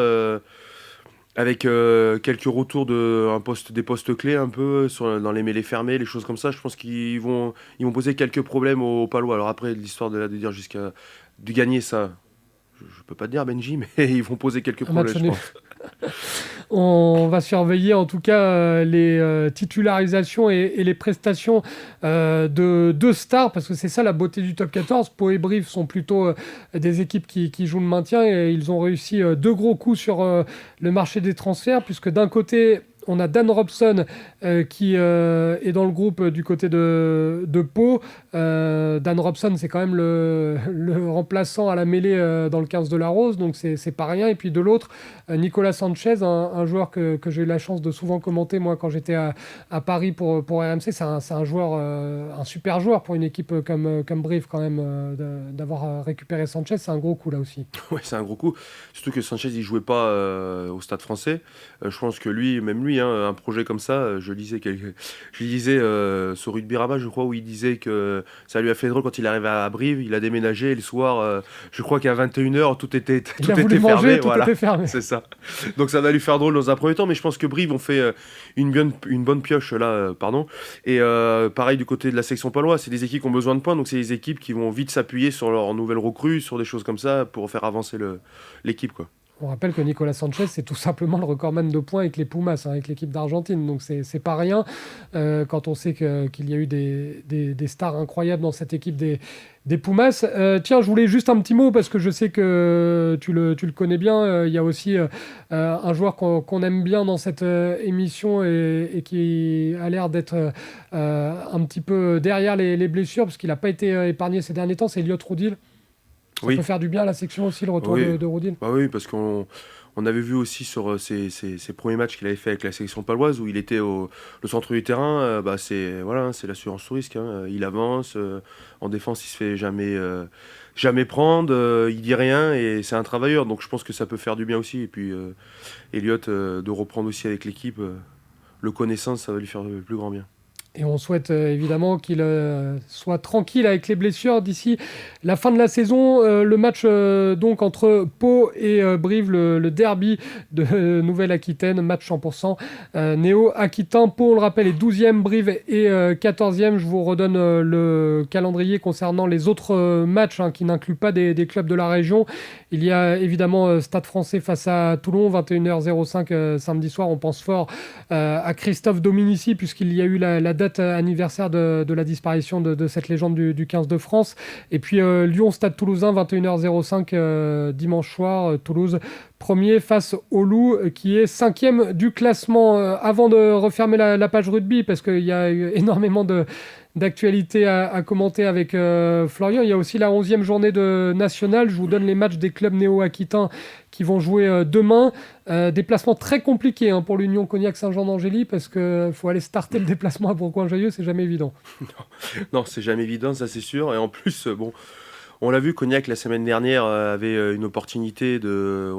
Avec quelques retours des postes clés un peu dans les mêlées fermées, les choses comme ça, je pense qu'ils vont poser quelques problèmes aux Palois. Alors après, l'histoire de dire jusqu'à de gagner ça, je peux pas te dire Benji, mais ils vont poser quelques Un match problèmes, je nul. pense. On va surveiller en tout cas les titularisations et les prestations de deux stars, parce que c'est ça la beauté du top 14. Pau et Brive sont plutôt des équipes qui jouent le maintien, et ils ont réussi deux gros coups sur le marché des transferts, puisque d'un côté, on a Dan Robson qui est dans le groupe du côté de Pau. Dan Robson, c'est quand même le remplaçant à la mêlée dans le 15 de la Rose, donc c'est pas rien. Et puis de l'autre, Nicolas Sanchez, un joueur que j'ai eu la chance de souvent commenter moi quand j'étais à Paris pour RMC. C'est un joueur, un super joueur pour une équipe comme Brive quand même, d'avoir récupéré Sanchez. C'est un gros coup là aussi. Ouais, c'est un gros coup. Surtout que Sanchez, il jouait pas au Stade Français. Je pense que lui, même lui, hein, un projet comme ça, je lisais sur Rugby Rabat, je crois, où il disait que ça lui a fait drôle quand il arrivait à Brive. Il a déménagé et le soir, je crois qu'à 21h, tout était Il a tout voulu était manger, fermé. tout Voilà, était fermé. c'est ça. Donc ça va lui faire drôle dans un premier temps, mais je pense que Brive ont fait une bonne pioche là, pardon. Et pareil du côté de la section palois, c'est des équipes qui ont besoin de points, donc c'est des équipes qui vont vite s'appuyer sur leurs nouvelles recrues, sur des choses comme ça, pour faire avancer l'équipe, quoi. On rappelle que Nicolas Sanchez, c'est tout simplement le recordman de points avec les Pumas, hein, avec l'équipe d'Argentine. Donc c'est pas rien quand on sait qu'il y a eu des stars incroyables dans cette équipe des Pumas. Tiens, je voulais juste un petit mot parce que je sais que tu le connais bien. Il y a aussi un joueur qu'on aime bien dans cette émission et qui a l'air d'être un petit peu derrière les blessures parce qu'il n'a pas été épargné ces derniers temps. C'est Elliot Roudil. Ça peut Oui, faire du bien à la section aussi, le retour oui, de Roudil. bah oui, parce qu'on avait vu aussi sur ses premiers matchs qu'il avait fait avec la sélection paloise où il était le centre du terrain, bah c'est voilà, hein, c'est l'assurance sous risque, hein. Il avance, en défense il se fait jamais prendre, il dit rien et c'est un travailleur, donc je pense que ça peut faire du bien aussi. Et puis Elliott de reprendre aussi avec l'équipe, le connaissance, ça va lui faire le plus grand bien. Et on souhaite évidemment qu'il soit tranquille avec les blessures d'ici la fin de la saison. Le match donc entre Pau et Brive, le derby de Nouvelle-Aquitaine, match 100% néo-aquitain. Pau, on le rappelle, est 12e, Brive est 14e. Je vous redonne le calendrier concernant les autres matchs qui n'incluent pas des clubs de la région. Il y a évidemment Stade Français face à Toulon, 21h05 samedi soir. On pense fort à Christophe Dominici, puisqu'il y a eu la date anniversaire de la disparition de cette légende du 15 de France. Et puis Lyon, Stade Toulousain, 21h05 dimanche soir. Toulouse, premier face au Loup, qui est 5e du classement. Avant de refermer la page rugby, parce qu'il y a eu énormément d'actualité à commenter avec Florian. Il y a aussi la 11e journée de National. Je vous donne les matchs des clubs néo-aquitains qui vont jouer demain. Déplacement très compliqué pour l'Union Cognac-Saint-Jean-d'Angély, parce qu'il faut aller starter le déplacement à Bourgoin-Jallieu, c'est jamais évident. Non, c'est jamais évident, ça c'est sûr. Et en plus, bon, on l'a vu, Cognac la semaine dernière avait une opportunité de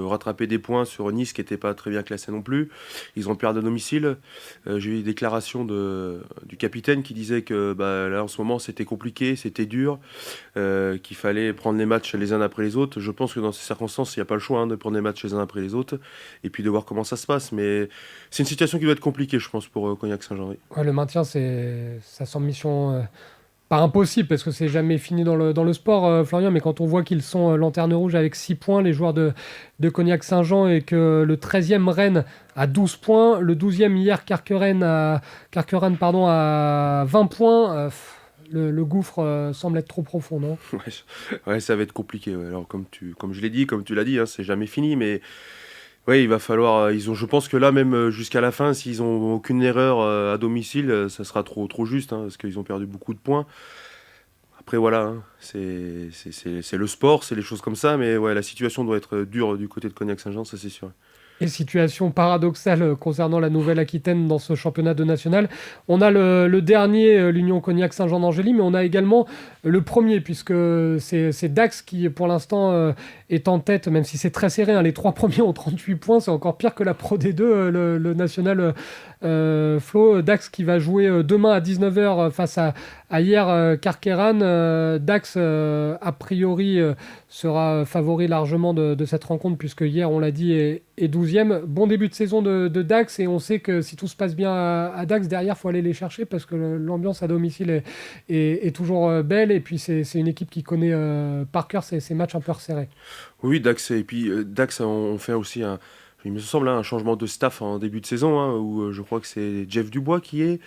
rattraper des points sur Nice qui n'était pas très bien classé non plus. Ils ont perdu à domicile. J'ai eu des déclarations du capitaine qui disait que là en ce moment c'était compliqué, c'était dur, qu'il fallait prendre les matchs les uns après les autres. Je pense que dans ces circonstances, il n'y a pas le choix de prendre les matchs les uns après les autres et puis de voir comment ça se passe. Mais c'est une situation qui doit être compliquée, je pense, pour Cognac-Saint-Jean. Ouais, le maintien, ça semble mission pas impossible, parce que c'est jamais fini dans le sport, Florian, mais quand on voit qu'ils sont lanterne rouge avec 6 points, les joueurs de Cognac-Saint-Jean, et que le 13e Rennes a 12 points, le 12e hier Carqueiranne à 20 points, le gouffre semble être trop profond, non ? Ouais, ça va être compliqué. Ouais. Alors, comme je l'ai dit, comme tu l'as dit, c'est jamais fini, mais ouais, il va falloir. Je pense que là, même jusqu'à la fin, s'ils n'ont aucune erreur à domicile, ça sera trop juste, parce qu'ils ont perdu beaucoup de points. Après, voilà, c'est le sport, c'est les choses comme ça, mais ouais, la situation doit être dure du côté de Cognac-Saint-Jean, ça c'est sûr. Et situation paradoxale concernant la Nouvelle-Aquitaine dans ce championnat de national. On a le dernier, l'Union Cognac-Saint-Jean-d'Angély, mais on a également le premier, puisque c'est Dax qui, pour l'instant, est en tête, même si c'est très serré. Les 3 premiers ont 38 points, c'est encore pire que la Pro D2, le national Flo. Dax qui va jouer demain à 19h face à hier Carqueiranne. Dax, a priori, sera favori largement de cette rencontre, puisque hier, on l'a dit, est 12e. Bon début de saison de Dax, et on sait que si tout se passe bien à Dax, derrière, il faut aller les chercher, parce que l'ambiance à domicile est toujours belle, et puis c'est une équipe qui connaît par cœur ces matchs un peu resserrés. Oui, Dax, et puis Dax, on fait aussi il me semble un changement de staff en début de saison, où je crois que c'est Jeff Dubois qui est.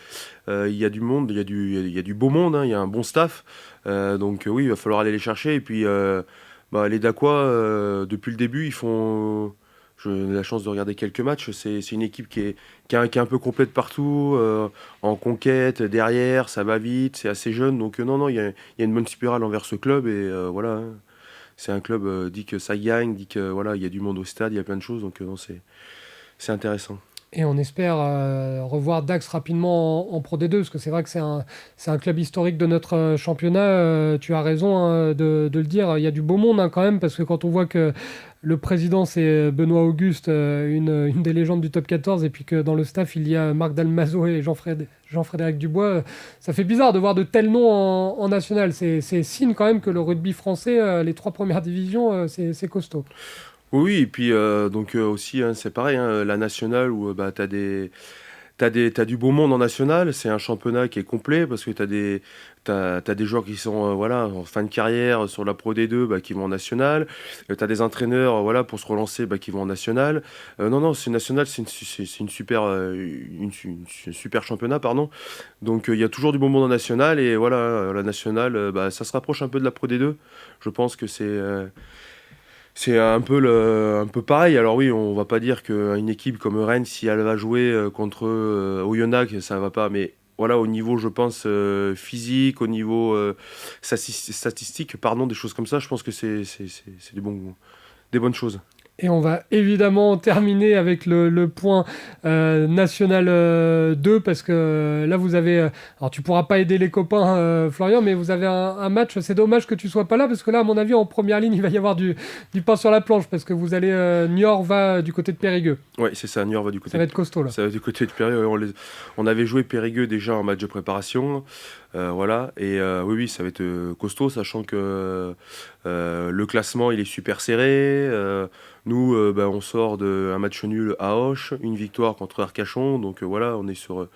Il y a du monde, il y a du beau monde, il y a un bon staff. Donc oui, il va falloir aller les chercher. Et puis les Dacois, depuis le début, j'ai eu la chance de regarder quelques matchs. C'est une équipe qui est un peu complète partout, en conquête, derrière, ça va vite, c'est assez jeune. Donc non, il y a une bonne spirale envers ce club. Et voilà. C'est un club, dit que ça gagne, dit que voilà, il y a du monde au stade, il y a plein de choses, donc non, c'est intéressant. Et on espère revoir Dax rapidement en Pro D2, parce que c'est vrai que c'est un club historique de notre championnat. Tu as raison de le dire, il y a du beau monde quand même, parce que quand on voit que le président, c'est Benoît Auguste, une des légendes du top 14, et puis que dans le staff, il y a Marc Dalmazo et Jean-Frédéric Dubois. Ça fait bizarre de voir de tels noms en national. C'est signe quand même que le rugby français, les 3 premières divisions, c'est costaud. Oui, et puis donc aussi, c'est pareil, la nationale où t'as du beau monde en national, c'est un championnat qui est complet parce que t'as des joueurs qui sont en fin de carrière sur la Pro D2 qui vont en national, t'as des entraîneurs pour se relancer qui vont en national. Non, c'est national, c'est une super championnat, pardon. Donc il y a toujours du beau monde en national et voilà, la nationale, ça se rapproche un peu de la Pro D2. Je pense que c'est un peu pareil. Alors oui, on va pas dire qu'une équipe comme Rennes, si elle va jouer contre Oyonnax, ça va pas. Mais voilà, au niveau, je pense, physique, au niveau statistique, pardon, des choses comme ça, je pense que c'est des bonnes choses. Et on va évidemment terminer avec le point national 2 parce que là vous avez... alors tu pourras pas aider les copains Florian, mais vous avez un match. C'est dommage que tu sois pas là parce que là à mon avis en première ligne il va y avoir du pain sur la planche parce que vous allez... Niort va du côté de Périgueux. Oui, c'est ça, Niort va du côté. Ça va être costaud là. Ça va du côté de Périgueux. On avait joué Périgueux déjà en match de préparation. Voilà, et oui, ça va être costaud, sachant que le classement il est super serré. Nous, on sort d'un match nul à Auch, une victoire contre Arcachon, donc voilà, on est sur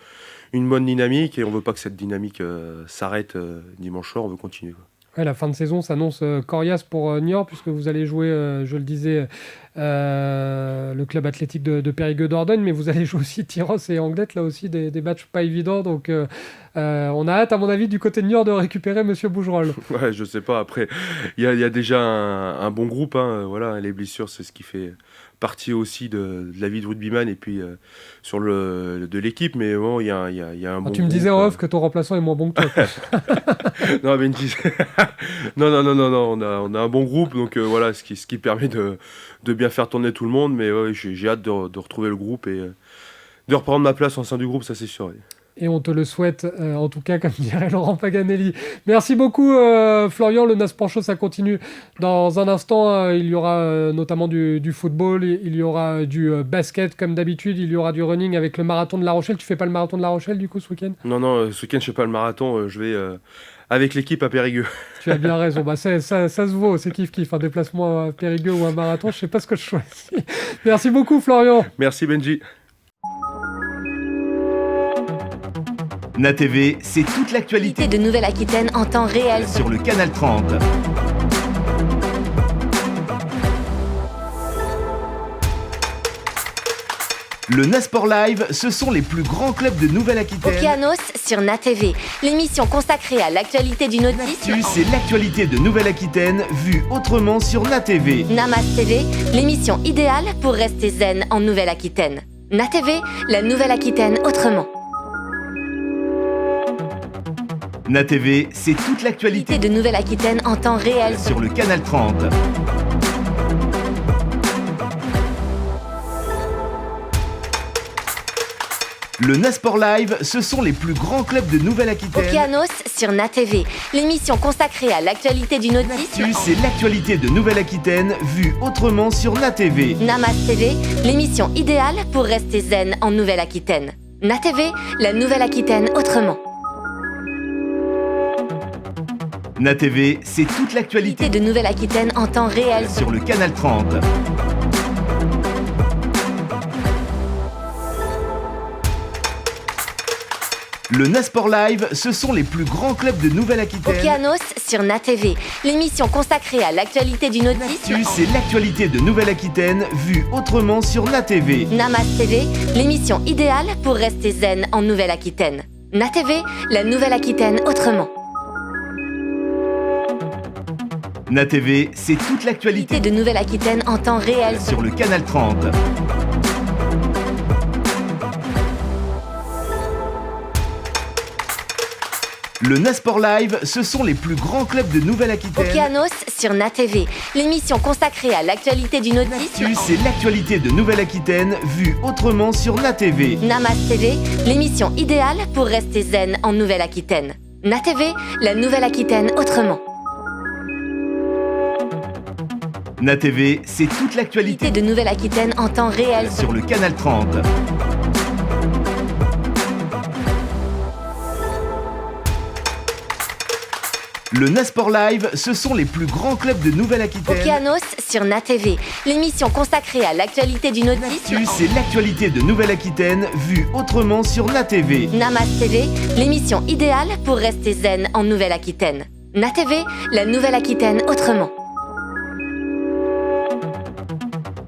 une bonne dynamique et on veut pas que cette dynamique s'arrête dimanche soir, on veut continuer, quoi. Ouais, la fin de saison s'annonce coriace pour Niort puisque vous allez jouer, je le disais, le club athlétique de Périgueux Dordogne, mais vous allez jouer aussi Tyros et Anglette, là aussi des matchs pas évidents. Donc on a hâte, à mon avis, du côté de Niort de récupérer Monsieur Bougerolles. Ouais, je sais pas. Après, il y a déjà un bon groupe, hein, voilà, les blessures, c'est ce qui fait partie aussi de la vie de rugbyman et puis de l'équipe. Mais bon, il y a un bon Tu me disais en off que ton remplaçant est moins bon que toi. Non, mais non, on a un bon groupe, donc voilà, ce qui permet de bien faire tourner tout le monde. Mais ouais, j'ai hâte de retrouver le groupe et de reprendre ma place au sein du groupe, ça c'est sûr. Ouais. Et on te le souhaite, en tout cas, comme dirait Laurent Paganelli. Merci beaucoup, Florian. Le Nasport Show, ça continue dans un instant. Il y aura notamment du football, il y aura du basket, comme d'habitude. Il y aura du running avec le marathon de La Rochelle. Tu fais pas le marathon de La Rochelle, du coup, ce week-end ? Non, ce week-end, je fais pas le marathon. Je vais avec l'équipe à Périgueux. Tu as bien raison. Bah, ça se vaut, c'est kiff-kiff. Un déplacement à Périgueux ou un marathon, je sais pas ce que je choisis. Merci beaucoup, Florian. Merci, Benji. NATV, c'est toute l'actualité de Nouvelle-Aquitaine en temps réel sur le Canal 30. Le Nasport Live, ce sont les plus grands clubs de Nouvelle-Aquitaine. Okeanos sur NATV, l'émission consacrée à l'actualité du nautisme. C'est l'actualité de Nouvelle-Aquitaine vue autrement sur NATV. Namas TV, l'émission idéale pour rester zen en Nouvelle-Aquitaine. NATV, la Nouvelle-Aquitaine autrement. NATV, c'est toute l'actualité de Nouvelle-Aquitaine en temps réel sur le Canal 30. Le Nasport Live, ce sont les plus grands clubs de Nouvelle-Aquitaine. Okeanos sur NATV, l'émission consacrée à l'actualité du nautisme. C'est l'actualité de Nouvelle-Aquitaine vue autrement sur NATV. Namas TV, l'émission idéale pour rester zen en Nouvelle-Aquitaine. NATV, la Nouvelle-Aquitaine autrement. NATV, c'est toute l'actualité de Nouvelle-Aquitaine en temps réel sur le Canal 30. Le Nasport Live, ce sont les plus grands clubs de Nouvelle-Aquitaine. Okeanos sur NATV, l'émission consacrée à l'actualité du nautisme. C'est l'actualité de Nouvelle-Aquitaine vue autrement sur NATV. Namas TV, l'émission idéale pour rester zen en Nouvelle-Aquitaine. NATV, la Nouvelle-Aquitaine autrement. NATV, c'est toute l'actualité de Nouvelle-Aquitaine en temps réel sur le Canal 30. Le Nasport Live, ce sont les plus grands clubs de Nouvelle-Aquitaine. Okeanos sur NATV, l'émission consacrée à l'actualité du nautisme. C'est l'actualité de Nouvelle-Aquitaine vue autrement sur NATV. Namas TV, l'émission idéale pour rester zen en Nouvelle-Aquitaine. NATV, la Nouvelle-Aquitaine autrement. NATV, c'est toute l'actualité de Nouvelle-Aquitaine en temps réel sur le Canal 30. Le Nasport Live, ce sont les plus grands clubs de Nouvelle-Aquitaine. Okeanos sur NATV, l'émission consacrée à l'actualité du nautisme. C'est l'actualité de Nouvelle-Aquitaine vue autrement sur NATV. Namas TV, l'émission idéale pour rester zen en Nouvelle-Aquitaine. NATV, la Nouvelle-Aquitaine autrement.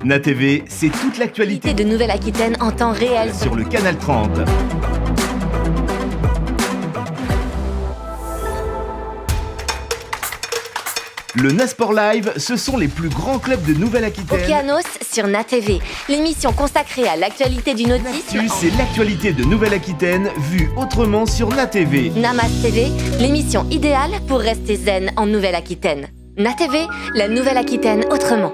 NATV, c'est toute l'actualité de Nouvelle-Aquitaine en temps réel sur le Canal 30. Le Nasport Live, ce sont les plus grands clubs de Nouvelle-Aquitaine. Okeanos sur NATV, l'émission consacrée à l'actualité du nautisme. C'est l'actualité de Nouvelle-Aquitaine vue autrement sur NATV. Namas TV, l'émission idéale pour rester zen en Nouvelle-Aquitaine. NATV, la Nouvelle-Aquitaine autrement.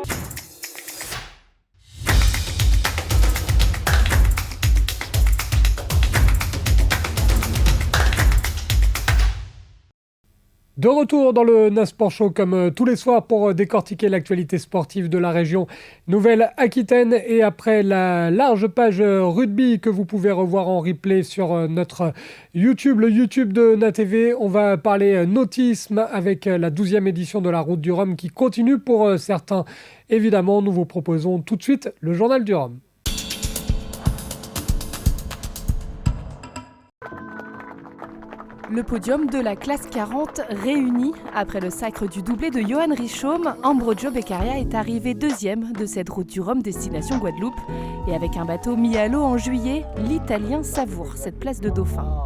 De retour dans le NAS Sport Show comme tous les soirs pour décortiquer l'actualité sportive de la région Nouvelle-Aquitaine. Et après la large page rugby que vous pouvez revoir en replay sur notre YouTube, le YouTube de NATV, on va parler nautisme avec la 12e édition de la Route du Rhum qui continue pour certains. Évidemment, nous vous proposons tout de suite le Journal du Rhum. Le podium de la classe 40 réuni. Après le sacre du doublé de Johan Richomme, Ambrogio Beccaria est arrivé deuxième de cette route du Rhum destination Guadeloupe. Et avec un bateau mis à l'eau en juillet, l'Italien savoure cette place de dauphin.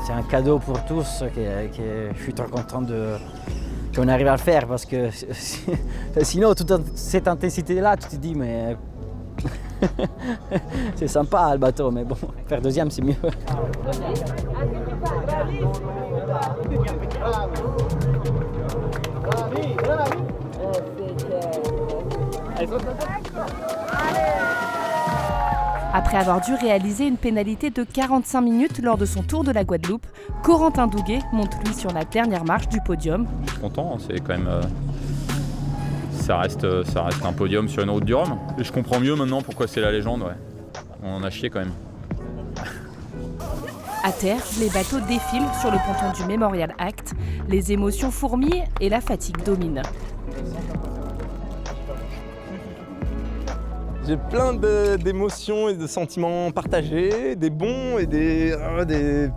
C'est un cadeau pour tous je suis trop content qu'on arrive à le faire parce que sinon toute cette intensité-là, tu te dis mais... c'est sympa le bateau, mais bon, faire deuxième c'est mieux. Après avoir dû réaliser une pénalité de 45 minutes lors de son tour de la Guadeloupe, Corentin Douguet monte lui sur la dernière marche du podium. Je suis content, c'est quand même... Ça reste un podium sur une route du Rhum. Et je comprends mieux maintenant pourquoi c'est la légende, ouais. On en a chié quand même. À terre, les bateaux défilent sur le ponton du Memorial Act. Les émotions fourmillent et la fatigue domine. J'ai plein d'émotions et de sentiments partagés, des bons et des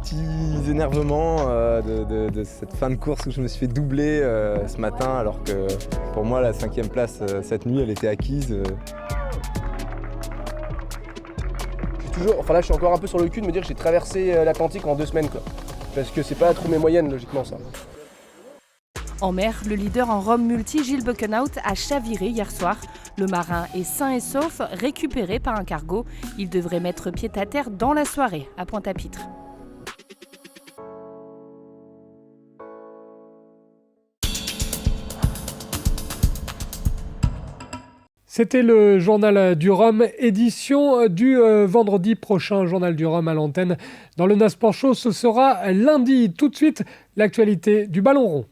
petits énervements de cette fin de course où je me suis fait doubler ce matin alors que pour moi la 5e place cette nuit elle était acquise. Là je suis encore un peu sur le cul de me dire que j'ai traversé l'Atlantique en 2 semaines quoi. Parce que c'est pas trop mes moyennes logiquement ça. En mer, le leader en Rhum multi, Gilles Buckenhout, a chaviré hier soir. Le marin est sain et sauf, récupéré par un cargo. Il devrait mettre pied à terre dans la soirée, à Pointe-à-Pitre. C'était le Journal du Rhum, édition du vendredi prochain. Journal du Rhum à l'antenne. Dans le NAS Sport Show, ce sera lundi. Tout de suite, l'actualité du ballon rond.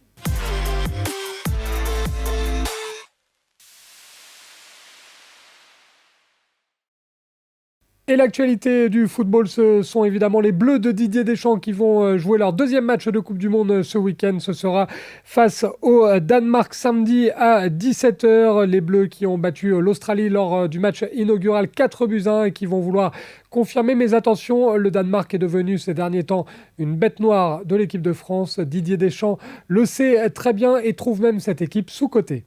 Et l'actualité du football, ce sont évidemment les Bleus de Didier Deschamps qui vont jouer leur 2e match de Coupe du Monde ce week-end. Ce sera face au Danemark samedi à 17h. Les Bleus qui ont battu l'Australie lors du match inaugural 4-1 et qui vont vouloir confirmer. Mais attention, le Danemark est devenu ces derniers temps une bête noire de l'équipe de France. Didier Deschamps le sait très bien et trouve même cette équipe sous-cotée.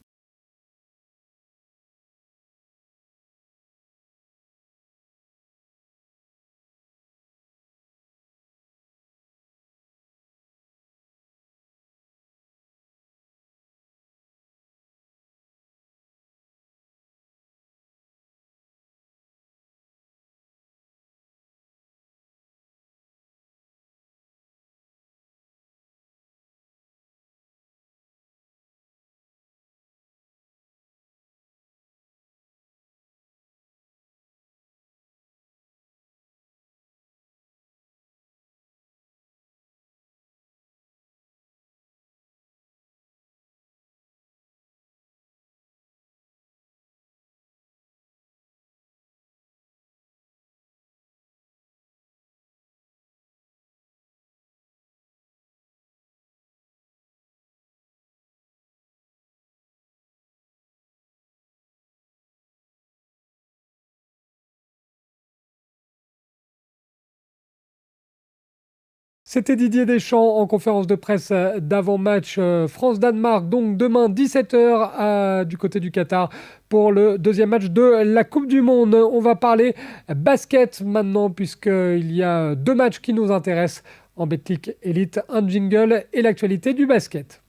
C'était Didier Deschamps en conférence de presse d'avant-match France-Danemark, donc demain 17h du côté du Qatar pour le 2e match de la Coupe du Monde. On va parler basket maintenant puisqu'il y a 2 matchs qui nous intéressent en Betclic Elite, un jingle et l'actualité du basket.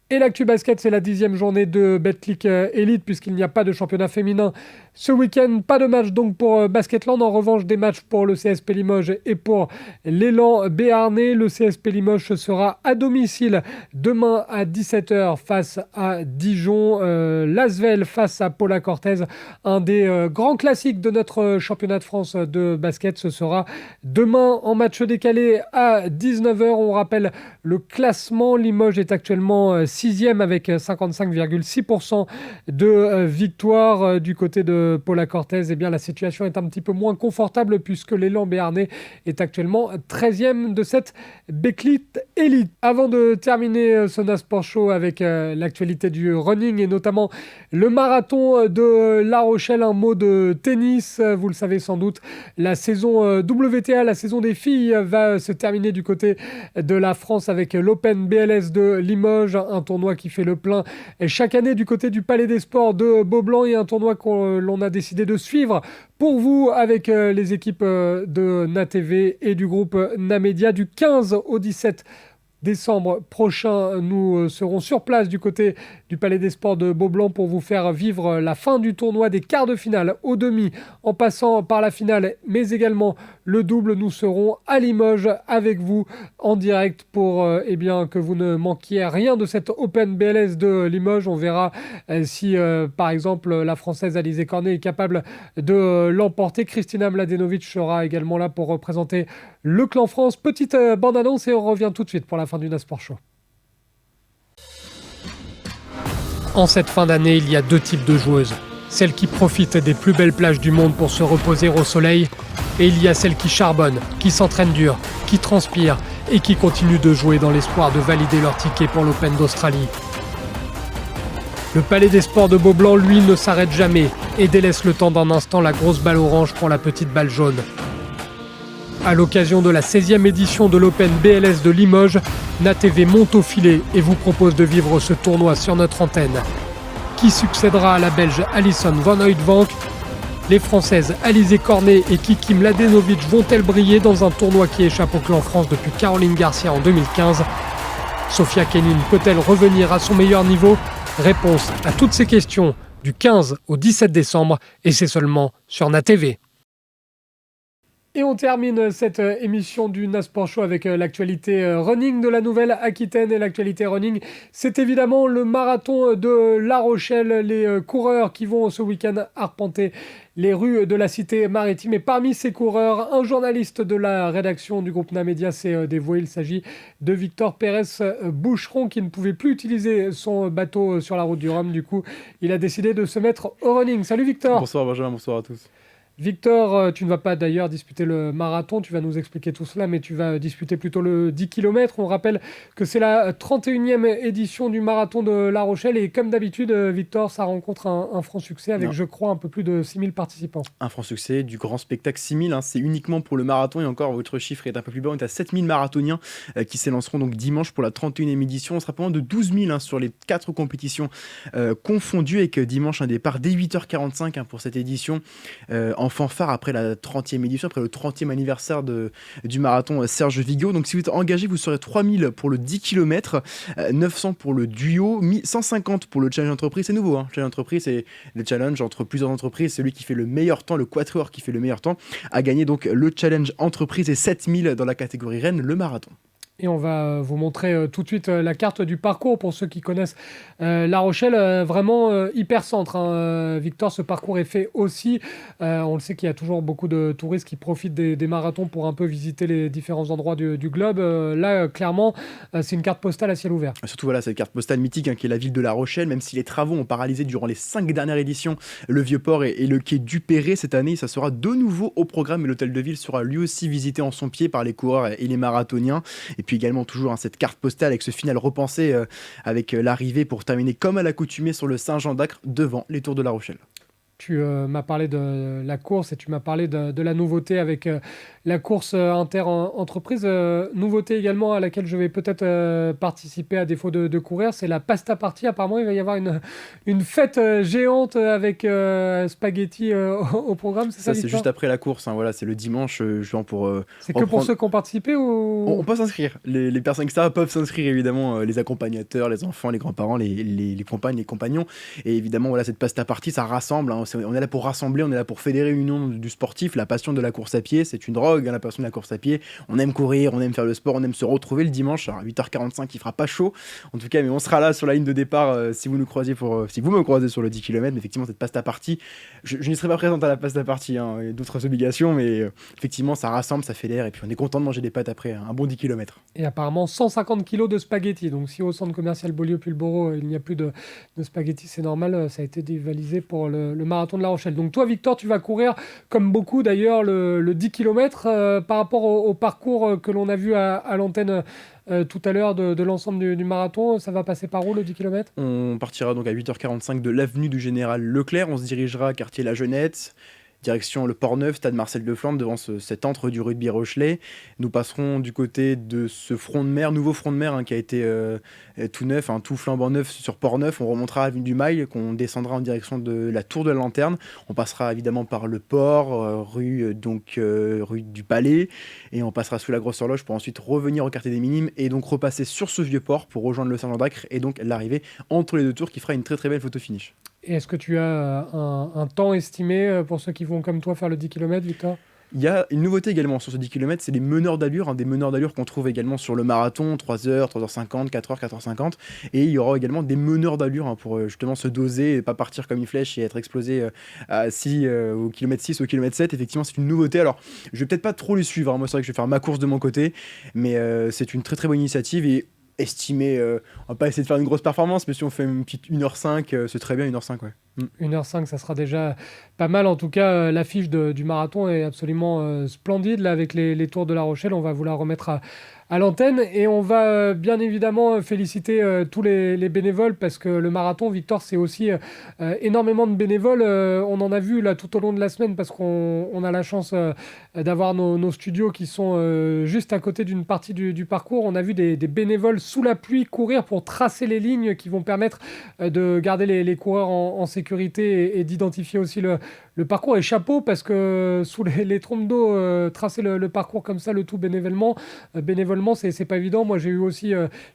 Et l'actu basket, c'est la 10e journée de Betclic Elite puisqu'il n'y a pas de championnat féminin ce week-end. Pas de match donc pour Basketland. En revanche, des matchs pour le CSP Limoges et pour l'élan béarnais. Le CSP Limoges sera à domicile demain à 17h face à Dijon. L'Asvel face à Paula Cortez. Un des grands classiques de notre championnat de France de basket. Ce sera demain en match décalé à 19h. On rappelle le classement. Limoges est actuellement 6e avec 55,6% de victoire. Du côté de Paula Cortez, eh bien, la situation est un petit peu moins confortable puisque l'élan béarnais est actuellement 13e de cette Betclic Elite. Avant de terminer ce Nasport Show avec l'actualité du running et notamment le marathon de La Rochelle, un mot de tennis. Vous le savez sans doute, la saison WTA, la saison des filles, va se terminer du côté de la France avec l'Open BLS de Limoges, un tournoi qui fait le plein chaque année du côté du Palais des Sports de Beaublanc et un tournoi l'on a décidé de suivre pour vous avec les équipes de NaTV et du groupe Namedia. Du 15 au 17 décembre prochain, nous serons sur place du côté du Palais des Sports de Beaublanc pour vous faire vivre la fin du tournoi, des quarts de finale au demi en passant par la finale mais également le double. Nous serons à Limoges avec vous en direct pour eh bien, que vous ne manquiez rien de cette Open BLS de Limoges. On verra si par exemple la Française Alizé Cornet est capable de l'emporter. Kristina Mladenovic sera également là pour représenter le clan France. Petite bande-annonce et on revient tout de suite pour la fin du Nasport Show. En cette fin d'année, il y a deux types de joueuses. Celles qui profitent des plus belles plages du monde pour se reposer au soleil, et il y a celles qui charbonnent, qui s'entraînent dur, qui transpirent et qui continuent de jouer dans l'espoir de valider leur ticket pour l'Open d'Australie. Le Palais des Sports de Beaublanc, lui, ne s'arrête jamais et délaisse le temps d'un instant la grosse balle orange pour la petite balle jaune. À l'occasion de la 16e édition de l'Open BLS de Limoges, NaTV monte au filet et vous propose de vivre ce tournoi sur notre antenne. Qui succédera à la Belge Alison Van Uytvanck? Les Françaises Alizé Cornet et Kiki Mladenovic vont-elles briller dans un tournoi qui échappe au clan France depuis Caroline Garcia en 2015? Sofia Kenin peut-elle revenir à son meilleur niveau? Réponse à toutes ces questions du 15 au 17 décembre et c'est seulement sur NaTV. Et on termine cette émission du Nasport Show avec l'actualité running de la Nouvelle-Aquitaine. Et l'actualité running, c'est évidemment le marathon de La Rochelle. Les coureurs qui vont ce week-end arpenter les rues de la cité maritime. Et parmi ces coureurs, un journaliste de la rédaction du groupe Namedia s'est dévoué. Il s'agit de Victor Pérez Boucheron qui ne pouvait plus utiliser son bateau sur la route du Rhum. Du coup, il a décidé de se mettre au running. Salut Victor. Bonsoir Benjamin, bonsoir à tous. Victor, tu ne vas pas d'ailleurs disputer le marathon, tu vas nous expliquer tout cela, mais tu vas disputer plutôt le 10 km. On rappelle que c'est la 31e édition du marathon de La Rochelle et comme d'habitude, Victor, ça rencontre un franc succès avec, je crois, un peu plus de 6000 participants. Un franc succès, du grand spectacle 6000, c'est uniquement pour le marathon et encore votre chiffre est un peu plus bas, on est à 7000 marathoniens qui s'élanceront donc dimanche pour la 31e édition. On sera pas loin de 12 000 sur les 4 compétitions confondues avec dimanche un départ dès 8h45 pour cette édition. En fanfare après la 30e édition, après le 30e anniversaire du marathon Serge Vigo. Donc si vous êtes engagé, vous serez 3000 pour le 10 km, 900 pour le duo, 150 pour le challenge entreprise. C'est nouveau, hein. Challenge entreprise, c'est le challenge entre plusieurs entreprises. Celui qui fait le meilleur temps, le quatuor qui fait le meilleur temps, a gagné donc le challenge entreprise et 7000 dans la catégorie Rennes, le marathon. Et on va vous montrer tout de suite la carte du parcours pour ceux qui connaissent La Rochelle, vraiment hyper centre. Victor, ce parcours est fait aussi. On le sait qu'il y a toujours beaucoup de touristes qui profitent des marathons pour un peu visiter les différents endroits du globe. Là, clairement, c'est une carte postale à ciel ouvert. Surtout, voilà, cette carte postale mythique qui est la ville de La Rochelle, même si les travaux ont paralysé durant les 5 dernières éditions le Vieux-Port et le quai du Perret. Cette année, ça sera de nouveau au programme et l'hôtel de ville sera lui aussi visité en son pied par les coureurs et les marathoniens. Et puis également toujours cette carte postale avec ce final repensé avec l'arrivée pour terminer comme à l'accoutumée sur le Saint-Jean d'Acre devant les Tours de La Rochelle. Tu m'as parlé de la course et tu m'as parlé de la nouveauté avec la course inter-entreprise. Nouveauté également à laquelle je vais peut-être participer à défaut de courir, c'est la pasta party. Apparemment, il va y avoir une fête géante avec spaghetti au programme. C'est ça, c'est Victor juste après la course. Voilà, c'est le dimanche, justement pour. C'est que pour ceux qui ont participé ou On peut s'inscrire. Les personnes qui savent peuvent s'inscrire, évidemment, les accompagnateurs, les enfants, les grands-parents, les compagnes, les compagnons. Et évidemment, voilà, cette pasta party, ça rassemble. On est là pour rassembler, on est là pour fédérer l'union du sportif, la passion de la course à pied. C'est une drogue, la passion de la course à pied. On aime courir, on aime faire le sport, on aime se retrouver le dimanche. Alors, à 8h45, il fera pas chaud, en tout cas, mais on sera là sur la ligne de départ si vous me croisez sur le 10 km. Mais effectivement, cette pasta party, je n'y serai pas présente à la pasta party, il y a d'autres obligations, mais effectivement, ça rassemble, ça fédère, et puis on est content de manger des pâtes après un bon 10 km. Et apparemment 150 kilos de spaghettis. Donc si au centre commercial Beaulieu-Pulboro, il n'y a plus de spaghettis, c'est normal, ça a été dévalisé pour le marathon de La Rochelle. Donc toi, Victor, tu vas courir, comme beaucoup d'ailleurs, le 10 km par rapport au parcours que l'on a vu à l'antenne tout à l'heure de l'ensemble du marathon. Ça va passer par où le 10 km ? On partira donc à 8h45 de l'avenue du Général Leclerc. On se dirigera quartier La Jeunette, direction le Port-Neuf, stade Marcel de Flandre, devant cet antre du rugby Rochelet. Nous passerons du côté de ce front de mer, nouveau front de mer qui a été tout neuf, tout flambant neuf sur Port-Neuf. On remontera à l'avenue du Mail, qu'on descendra en direction de la Tour de la Lanterne. On passera évidemment par le port, rue du Palais, et on passera sous la Grosse Horloge pour ensuite revenir au quartier des Minimes et donc repasser sur ce vieux port pour rejoindre le Saint-Jean d'Acre et donc l'arrivée entre les deux tours qui fera une très très belle photo finish. Et est-ce que tu as un temps estimé pour ceux qui vont comme toi faire le 10 km, Victor ? Il y a une nouveauté également sur ce 10 km, c'est les meneurs d'allure, des meneurs d'allure qu'on trouve également sur le marathon, 3h, 3h50, 4h, 4h50. Et il y aura également des meneurs d'allure pour justement se doser et pas partir comme une flèche et être explosé au kilomètre 6, au kilomètre 7. Effectivement, c'est une nouveauté. Alors, je vais peut-être pas trop les suivre. Moi, c'est vrai que je vais faire ma course de mon côté, mais c'est une très très bonne initiative et estimé, on va pas essayer de faire une grosse performance, mais si on fait une petite 1h05, c'est très bien 1h05, ouais. 1h05, ça sera déjà pas mal. En tout cas, l'affiche du marathon est absolument splendide. Là, avec les Tours de La Rochelle, on va vous la remettre à l'antenne. Et on va bien évidemment féliciter tous les bénévoles, parce que le marathon, Victor, c'est aussi énormément de bénévoles. On en a vu là tout au long de la semaine, parce qu'on a la chance d'avoir nos studios qui sont juste à côté d'une partie du parcours. On a vu des bénévoles sous la pluie courir pour tracer les lignes qui vont permettre de garder les coureurs en sécurité et d'identifier aussi le parcours. Et chapeau, parce que sous les trompes d'eau, tracer le parcours comme ça, le tout bénévolement, c'est pas évident. Moi, j'ai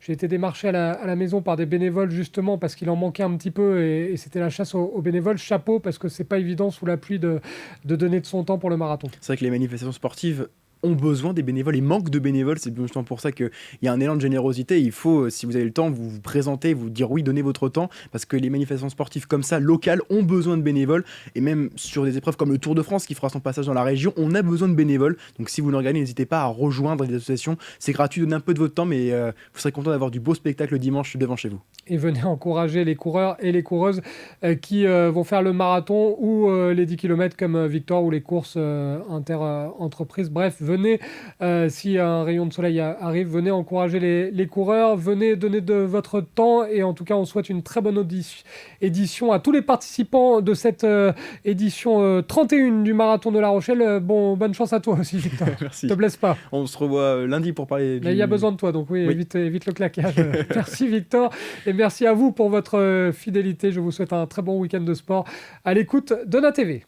été démarché à la maison par des bénévoles, justement parce qu'il en manquait un petit peu, et c'était la chasse aux bénévoles. Chapeau, parce que c'est pas évident sous la pluie de donner de son temps pour le marathon. C'est vrai que les manifestations sportives ont besoin des bénévoles et manquent de bénévoles. C'est justement pour ça qu'il y a un élan de générosité. Il faut, si vous avez le temps, vous présenter, vous dire oui, donnez votre temps, parce que les manifestations sportives comme ça, locales, ont besoin de bénévoles. Et même sur des épreuves comme le Tour de France qui fera son passage dans la région, on a besoin de bénévoles. Donc si vous l'organisez, n'hésitez pas à rejoindre les associations. C'est gratuit, donnez un peu de votre temps, mais vous serez content d'avoir du beau spectacle dimanche devant chez vous. Et venez encourager les coureurs et les coureuses qui vont faire le marathon ou les 10 km comme Victor, ou les courses inter-entreprises. Bref, venez, si un rayon de soleil arrive, venez encourager les coureurs, venez donner de votre temps. Et en tout cas, on souhaite une très bonne édition à tous les participants de cette édition 31 du marathon de La Rochelle. Bonne chance à toi aussi, Victor. Merci. Ne te blesse pas. On se revoit lundi pour parler Mais il y a besoin de toi, donc oui. Évite le claquage. Merci Victor, et merci à vous pour votre fidélité. Je vous souhaite un très bon week-end de sport à l'écoute de NATV.